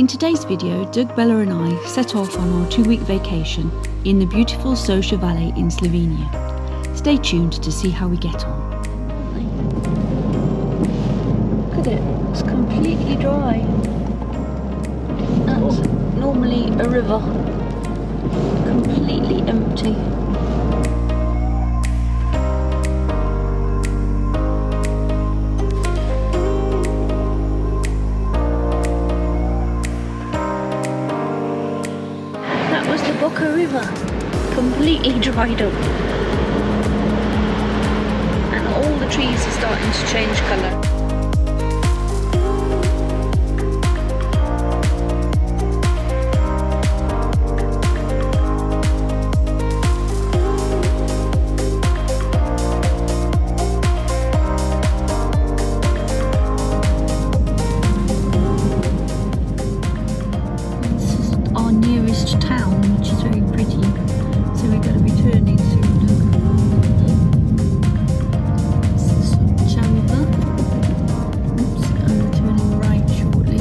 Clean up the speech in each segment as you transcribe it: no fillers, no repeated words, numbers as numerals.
In today's video, Doug, Bella and I set off on our 2-week vacation in the beautiful Soca Valley in Slovenia. Stay tuned to see how we get on. Look at it, it's completely dry. That's normally a river, completely empty. River completely dried up and all the trees are starting to change colour. Town, which is very pretty, so we're going to be turning soon. This is Soca Valley. Oops, and we're turning right shortly.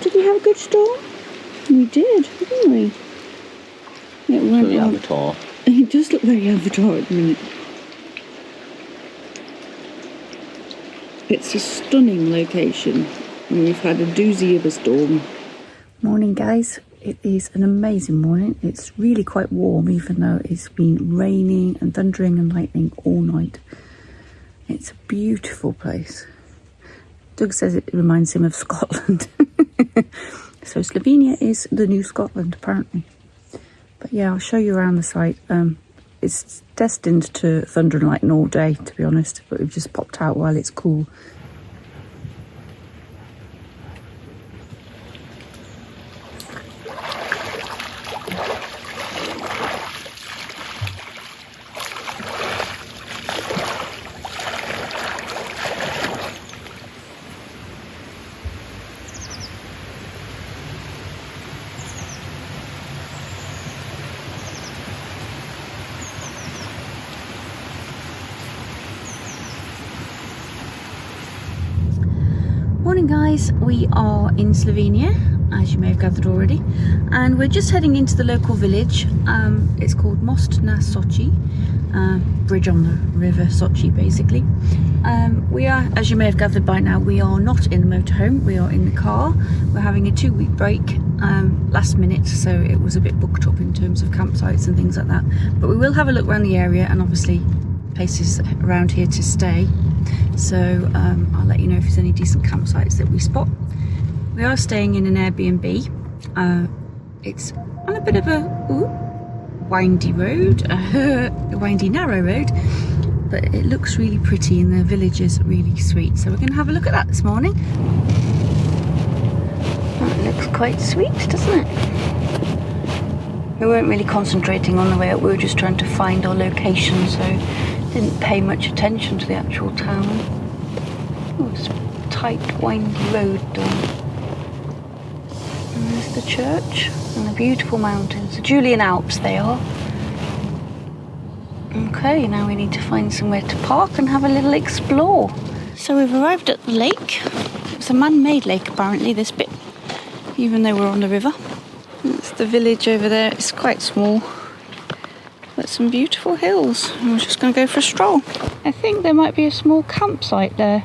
Did we have a good storm? We did, didn't we? It went very Avatar. It does look very Avatar at the minute. It's a stunning location, and we've had a doozy of a storm. Morning, guys. It is an amazing morning. It's really quite warm, even though it's been raining and thundering and lightning all night. It's a beautiful place. Doug says it reminds him of Scotland. So Slovenia is the new Scotland, apparently. But yeah, I'll show you around the site. It's destined to thunder and lightning all day, to be honest, but we've just popped out while it's cool. Morning, guys. We are in Slovenia, as you may have gathered already, and we're just heading into the local village. It's called Most na Soci, bridge on the river Soci, basically. We are, as you may have gathered by now, we are not in the motorhome, we are in the car. We're having a 2-week break, last minute, so it was a bit booked up in terms of campsites and things like that. But we will have a look around the area and obviously places around here to stay. So I'll let you know if there's any decent campsites that we spot. We are staying in an Airbnb. It's on a bit of a windy road, a windy narrow road, but it looks really pretty and the village is really sweet. So we're going to have a look at that this morning. That looks quite sweet, doesn't it? We weren't really concentrating on the way up, we were just trying to find our location, so didn't pay much attention to the actual town. Oh, it's a tight, windy road though. And there's the church and the beautiful mountains. The Julian Alps they are. Okay, now we need to find somewhere to park and have a little explore. So we've arrived at the lake. It's a man-made lake apparently, this bit, even though we're on the river. It's the village over there. It's quite small. But some beautiful hills, and we're just going to go for a stroll. I think there might be a small campsite there.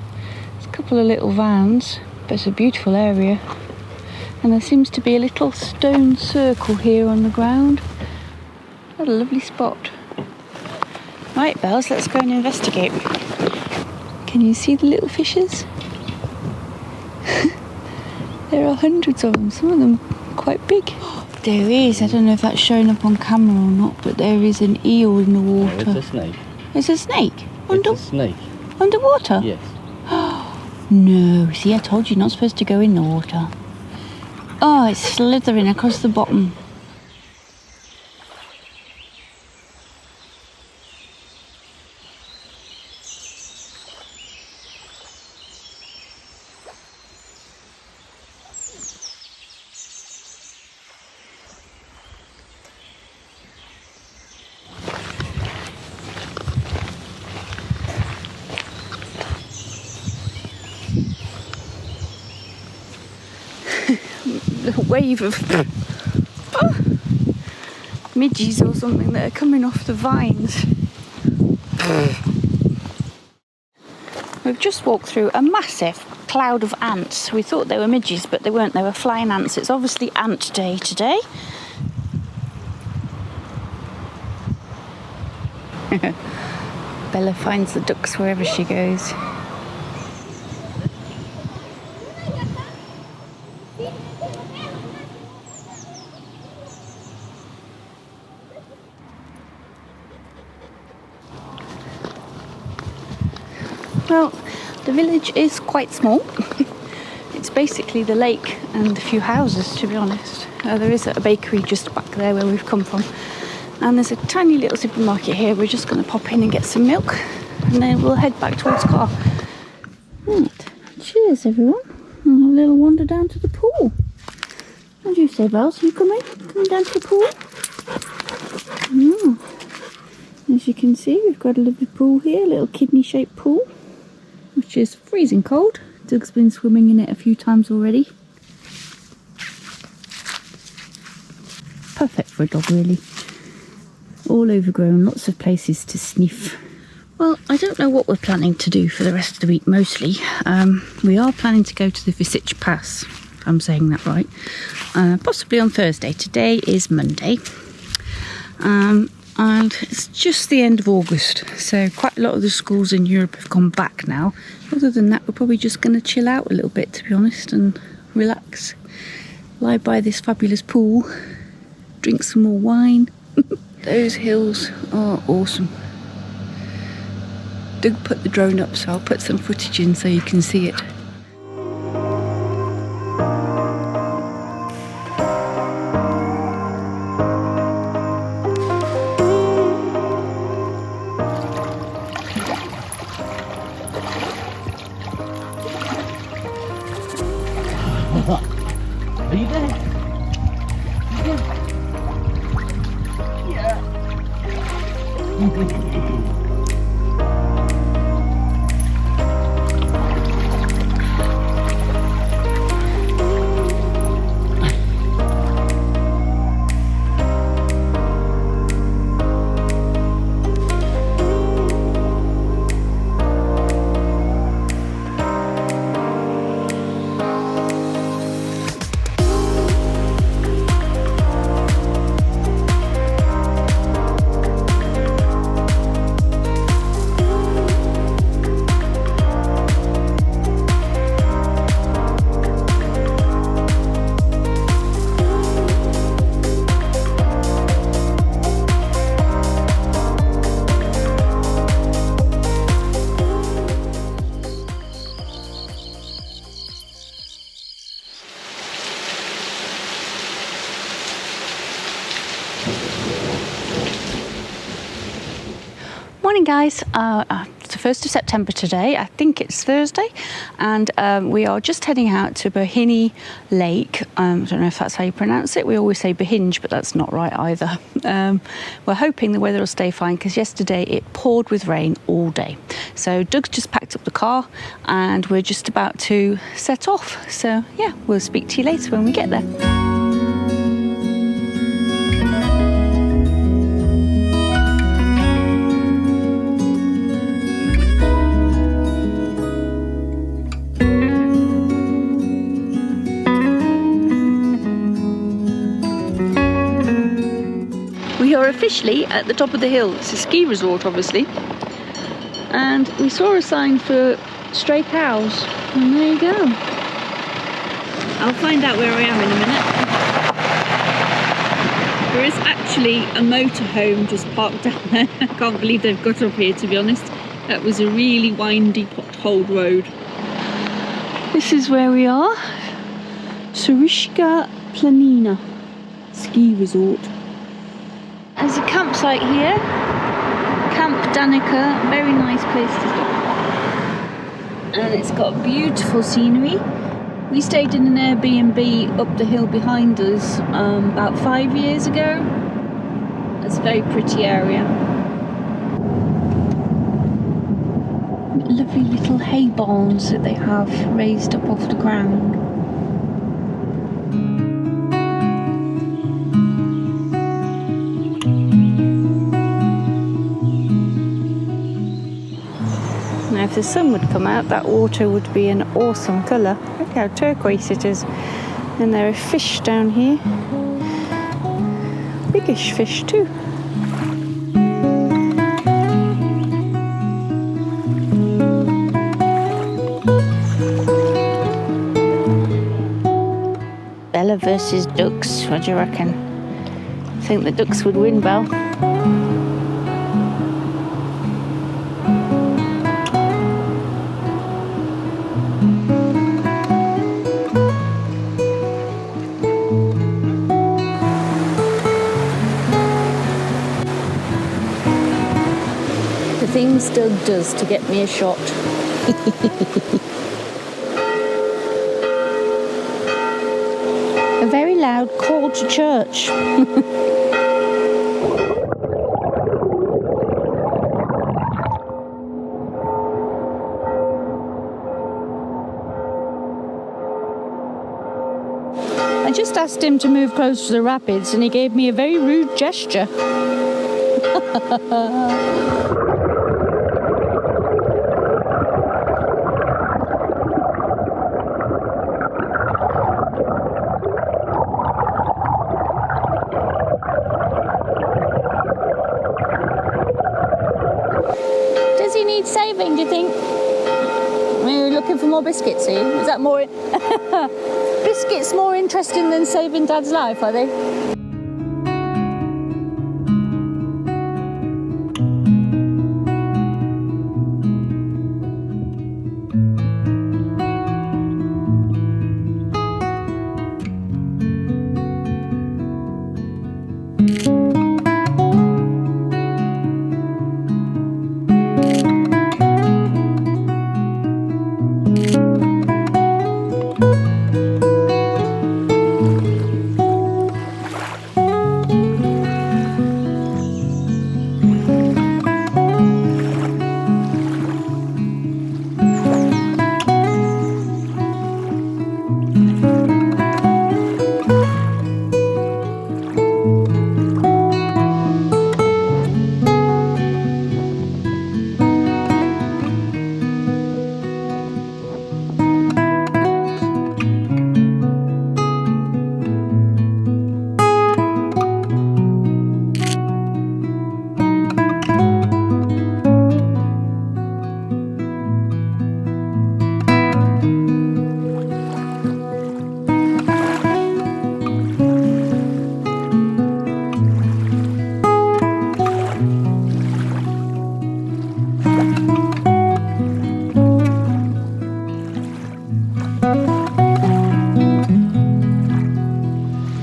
There's a couple of little vans, but it's a beautiful area. And there seems to be a little stone circle here on the ground. What a lovely spot. Right, Bells, let's go and investigate. Can you see the little fishes? There are hundreds of them, some of them quite big. There is, I don't know if that's showing up on camera or not, but there is an eel in the water. No, it's a snake. It's a snake? It's a snake. Underwater? Yes. No, see, I told you, you're not supposed to go in the water. Oh, it's slithering across the bottom. wave of midges or something that are coming off the vines. We've just walked through a massive cloud of ants. We thought they were midges, but they weren't. They were flying ants. It's obviously ant day today. Bella finds the ducks wherever she goes. Well, the village is quite small. It's basically the lake and a few houses, to be honest. There is a bakery just back there where we've come from. And there's a tiny little supermarket here. We're just going to pop in and get some milk. And then we'll head back towards car. Right. Cheers, everyone. I'll have a little wander down to the pool. What do you say, Bells? Are you coming? Coming down to the pool? As you can see, we've got a lovely pool here. A little kidney-shaped pool, which is freezing cold. Doug's been swimming in it a few times already. Perfect for a dog, really. All overgrown, lots of places to sniff. Well, I don't know what we're planning to do for the rest of the week, mostly. We are planning to go to the Vrsic Pass, if I'm saying that right. Possibly on Thursday. Today is Monday. And it's just the end of August, so quite a lot of the schools in Europe have gone back now. Other than that, we're probably just going to chill out a little bit, to be honest, and relax. Lie by this fabulous pool, drink some more wine. Those hills are awesome. Doug put the drone up, so I'll put some footage in so you can see it. Are you there? Yeah. Morning, guys. It's the 1st of September today. I think it's Thursday, and we are just heading out to Bohinj Lake. I don't know if that's how you pronounce it. We always say Bohinj, but that's not right either. We're hoping the weather will stay fine because yesterday it poured with rain all day. So Doug's just packed up the car and we're just about to set off. So yeah, we'll speak to you later when we get there. We are officially at the top of the hill. It's a ski resort, obviously. And we saw a sign for stray cows. And there you go. I'll find out where I am in a minute. There is actually a motorhome just parked down there. I can't believe they've got up here, to be honest. That was a really windy, potholed road. This is where we are. Vrsic Planina ski resort. There's a campsite here, Camp Danica, very nice place to stop. And it's got beautiful scenery. We stayed in an Airbnb up the hill behind us about 5 years ago. It's a very pretty area. Lovely little hay barns that they have raised up off the ground. if the sun would come out, that water would be an awesome colour. Look how turquoise it is. And there are fish down here. Biggish fish too. Bella versus ducks, what do you reckon? I think the ducks would win, Belle. The things Doug does to get me a shot. A very loud call to church. I just asked him to move close to the rapids and he gave me a very rude gesture. Does he need saving, do you think? Are you looking for more biscuits, are you? Is that more... Biscuits more interesting than saving Dad's life, are they?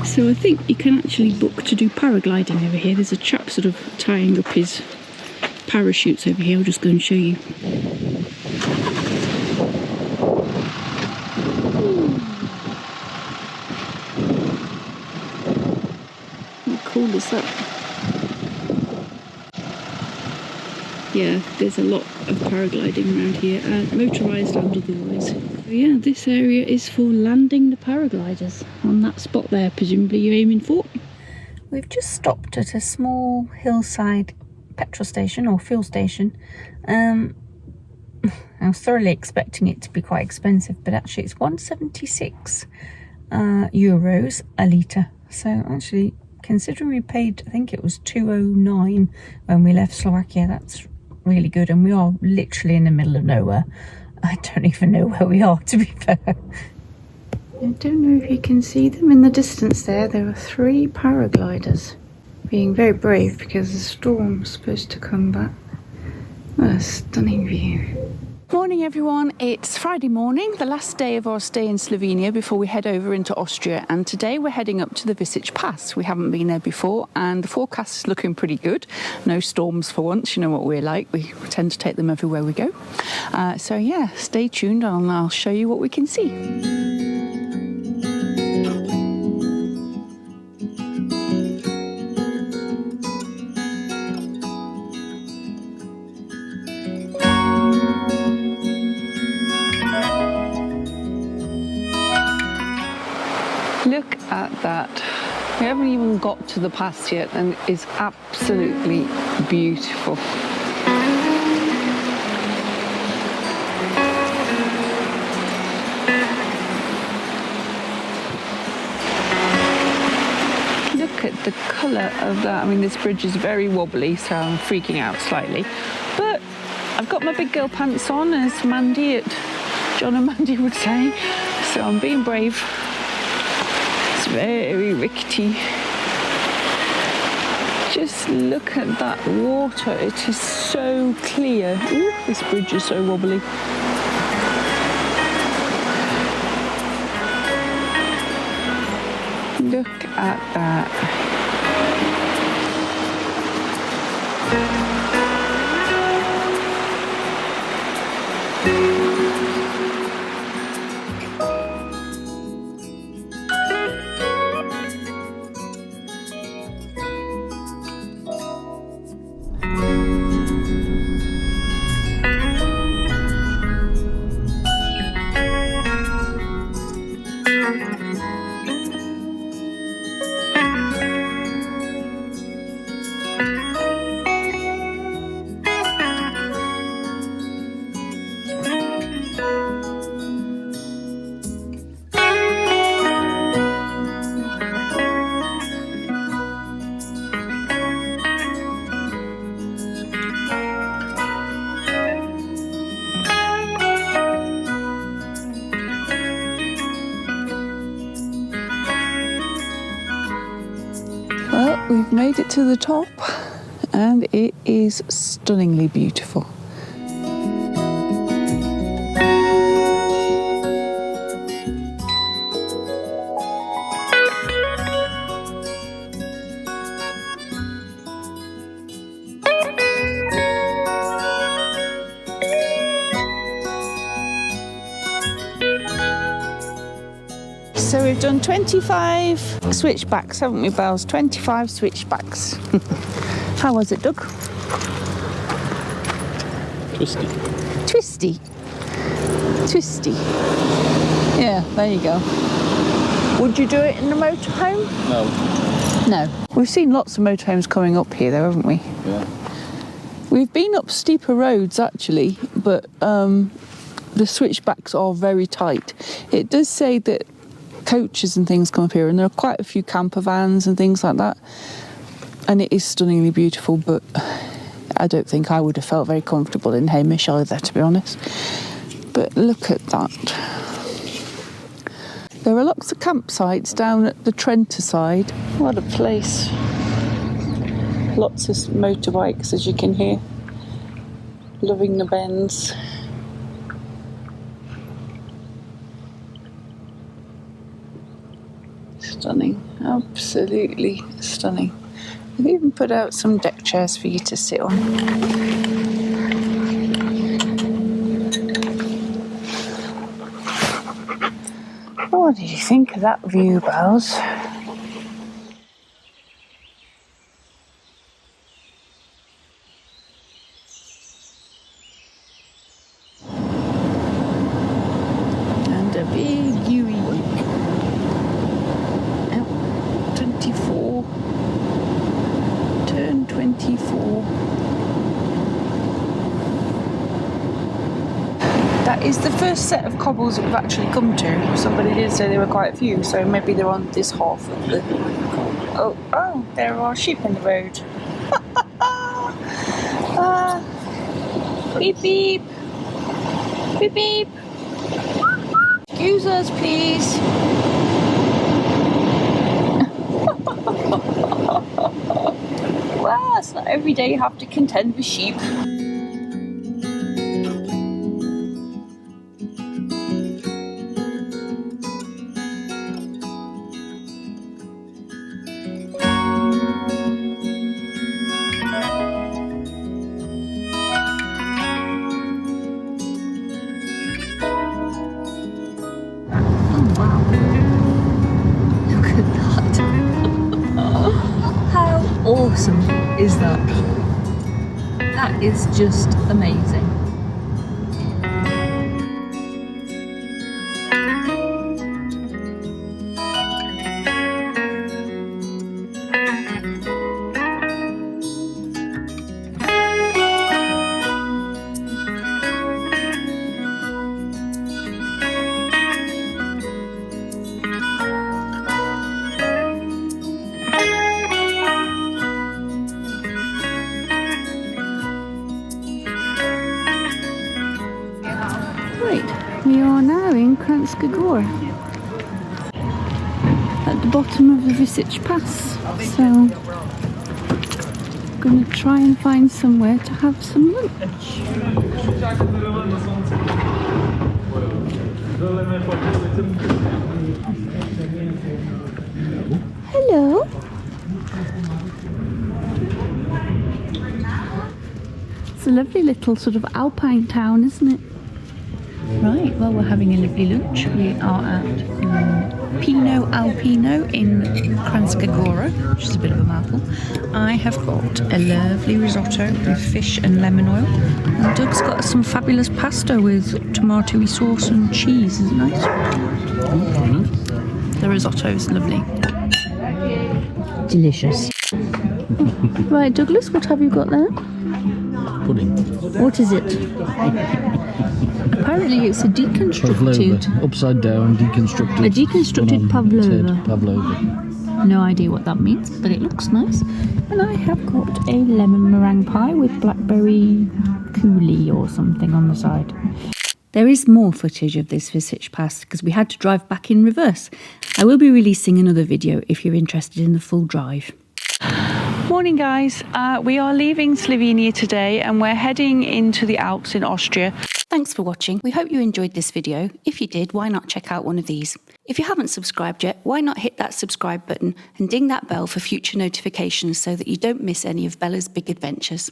So I think you can actually book to do paragliding over here. There's a chap sort of tying up his parachutes over here. I'll just go and show you. How cool is that? Yeah, there's a lot of paragliding around here, motorised and otherwise. So yeah, this area is for landing the paragliders on that spot there, presumably you're aiming for. We've just stopped at a small hillside petrol station or fuel station. I was thoroughly expecting it to be quite expensive, but actually it's 176 euros a litre. So actually, considering we paid, I think it was 209 when we left Slovakia, that's really good. And we are literally in the middle of nowhere. I don't even know where we are, to be fair. I don't know if you can see them in the distance there. There are 3 paragliders being very brave because the storm's supposed to come back. What a stunning view. Morning everyone, it's Friday morning, the last day of our stay in Slovenia before we head over into Austria, and today we're heading up to the Vrsic Pass. We haven't been there before and the forecast is looking pretty good. No storms for once, you know what we're like, we tend to take them everywhere we go. So yeah, stay tuned and I'll show you what we can see. Look at that. We haven't even got to the pass yet and it's absolutely beautiful. colour of that. I mean, this bridge is very wobbly, so I'm freaking out slightly. But I've got my big girl pants on, as John and Mandy would say, so I'm being brave. It's very rickety. Just look at that water, it is so clear. Ooh, this bridge is so wobbly. Look at that. Well, we've made it to the top and it is stunningly beautiful. So we've done 25 switchbacks, haven't we, Bells? 25 switchbacks. How was it, Doug? Twisty. Twisty. Twisty. Yeah, there you go. Would you do it in a motorhome? No. No. We've seen lots of motorhomes coming up here, though, haven't we? Yeah. We've been up steeper roads, actually, but the switchbacks are very tight. It does say that coaches and things come up here, and there are quite a few camper vans and things like that, and it is stunningly beautiful, but I don't think I would have felt very comfortable in Hamish either, to be honest. But look at that. There are lots of campsites down at the Trenter side. What a place. Lots of motorbikes, as you can hear, loving the bends. Stunning, absolutely stunning. They've even put out some deck chairs for you to sit on. What did you think of that view, Bells? And a big Yui one. 24, turn 24. That is the first set of cobbles that we've actually come to. Somebody did say there were quite a few, so maybe they're on this half of the... Oh, there are sheep in the road. Beep beep. Beep beep. Excuse us, please. Well, it's not every day you have to contend with sheep. Oh wow. Look at that. How awesome is that? That is just amazing. We are now in Kranjska Gora, at the bottom of the Vrsic Pass. So, I'm going to try and find somewhere to have some lunch. Hello. It's a lovely little sort of alpine town, isn't it? Right, well, we're having a lovely lunch. We are at Pino Alpino in Kranjska Gora, which is a bit of a mouthful. I have got a lovely risotto with fish and lemon oil. And Doug's got some fabulous pasta with tomatoey sauce and cheese. Isn't it nice? The risotto is lovely. Delicious. Right, Douglas, what have you got there? Pudding. What is it? Apparently it's a deconstructed... Pavlova. Upside down, deconstructed. A deconstructed pavlova. Pavlova. No idea what that means, but it looks nice. And I have got a lemon meringue pie with blackberry coulis or something on the side. There is more footage of this Vrsic Pass because we had to drive back in reverse. I will be releasing another video if you're interested in the full drive. Morning guys, we are leaving Slovenia today and we're heading into the Alps in Austria. Thanks for watching. We hope you enjoyed this video. If you did, why not check out one of these? If you haven't subscribed yet, why not hit that subscribe button and ding that bell for future notifications so that you don't miss any of Bella's big adventures.